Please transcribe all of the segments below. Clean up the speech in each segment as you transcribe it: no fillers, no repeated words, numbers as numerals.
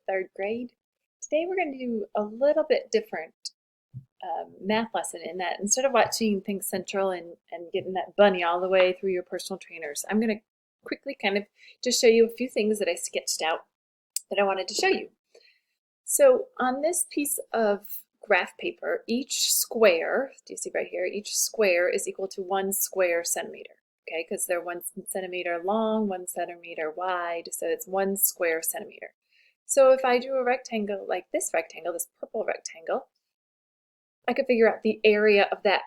third grade. Today we're going to do a little bit different math lesson in that instead of watching Think Central and getting that bunny all the way through your personal trainers, I'm going to quickly kind of just show you a few things that I sketched out that I wanted to show you. So on this piece of graph paper, each square, do you see right here, each square is equal to 1 square centimeter. Okay, because they're 1 centimeter long, 1 centimeter wide, so it's 1 square centimeter. So if I drew a rectangle like this rectangle, this purple rectangle, I could figure out the area of that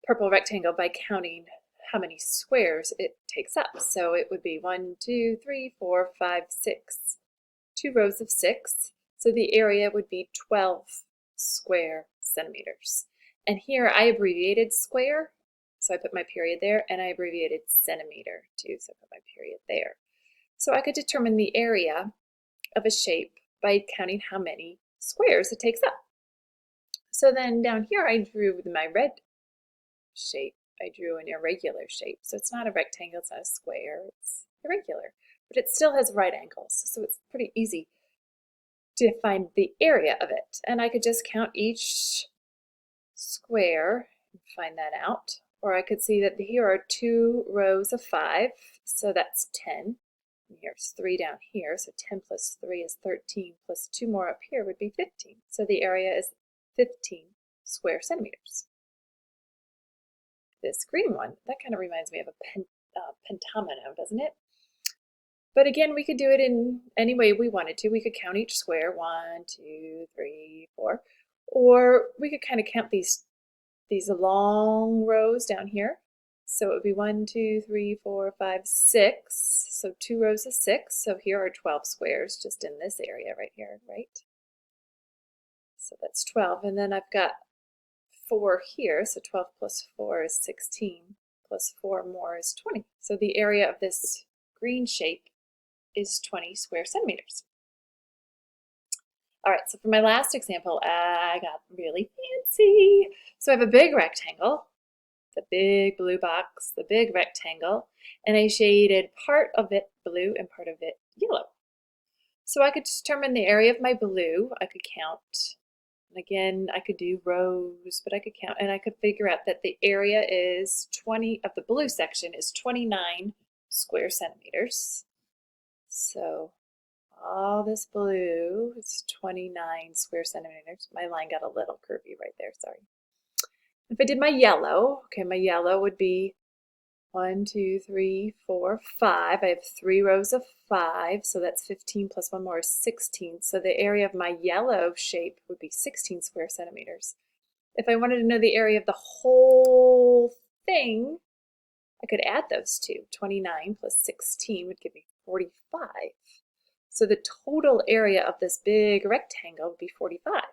purple rectangle by counting how many squares it takes up. So it would be 1, 2, 3, 4, 5, 6, 2 rows of 6. So the area would be 12 square centimeters. And here I abbreviated square, so I put my period there, and I abbreviated centimeter too, so I put my period there. So I could determine the area of a shape by counting how many squares it takes up. So then down here I drew my red shape. I drew an irregular shape. So it's not a rectangle, it's not a square, it's irregular. But it still has right angles, so it's pretty easy to find the area of it. And I could just count each square and find that out. Or I could see that here are 2 rows of 5, so that's 10. And here's 3 down here, so 10 plus 3 is 13, plus 2 more up here would be 15. So the area is 15 square centimeters. This green one, that kind of reminds me of a pentamino, doesn't it? But again, we could do it in any way we wanted to. We could count each square, 1, 2, 3, 4. Or we could kind of count these long rows down here. So it would be 1, 2, 3, 4, 5, 6. So 2 rows of 6. So here are 12 squares just in this area right here, right? So that's 12. And then I've got 4 here. So 12 plus 4 is 16. Plus 4 more is 20. So the area of this green shape is 20 square centimeters. All right, so for my last example, I got really fancy. So I have a big rectangle, the big blue box, the big rectangle, and I shaded part of it blue and part of it yellow. So I could determine the area of my blue. I could count, and again, I could do rows, but I could count, and I could figure out that the area is 20, of the blue section is 29 square centimeters. So all this blue is 29 square centimeters. My line got a little curvy right there, sorry. If I did my yellow, okay, my yellow would be 1, 2, 3, 4, 5. I have 3 rows of 5, so that's 15 plus 1 more is 16. So the area of my yellow shape would be 16 square centimeters. If I wanted to know the area of the whole thing, I could add those two. 29 plus 16 would give me 45. So the total area of this big rectangle would be 45.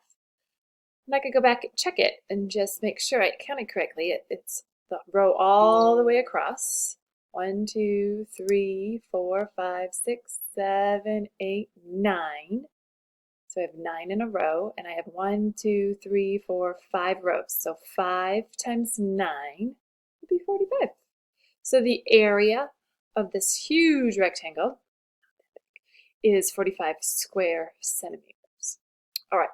And I could go back and check it and just make sure I counted correctly. It's the row all the way across. 1, 2, 3, 4, 5, 6, 7, 8, 9. So I have 9 in a row, and I have 1, 2, 3, 4, 5 rows. So 5 times 9 would be 45. So the area of this huge rectangle is 45 square centimeters. All right,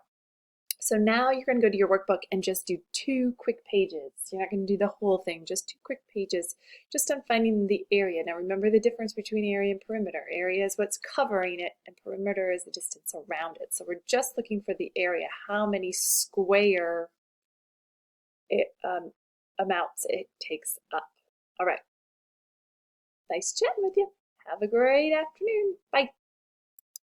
so now you're going to go to your workbook and just do 2 quick pages. You're not going to do the whole thing, just 2 quick pages, just on finding the area. Now remember the difference between area and perimeter. Area is what's covering it, and perimeter is the distance around it. So we're just looking for the area, how many square amounts it takes up. All right, nice chatting with you. Have a great afternoon. Bye.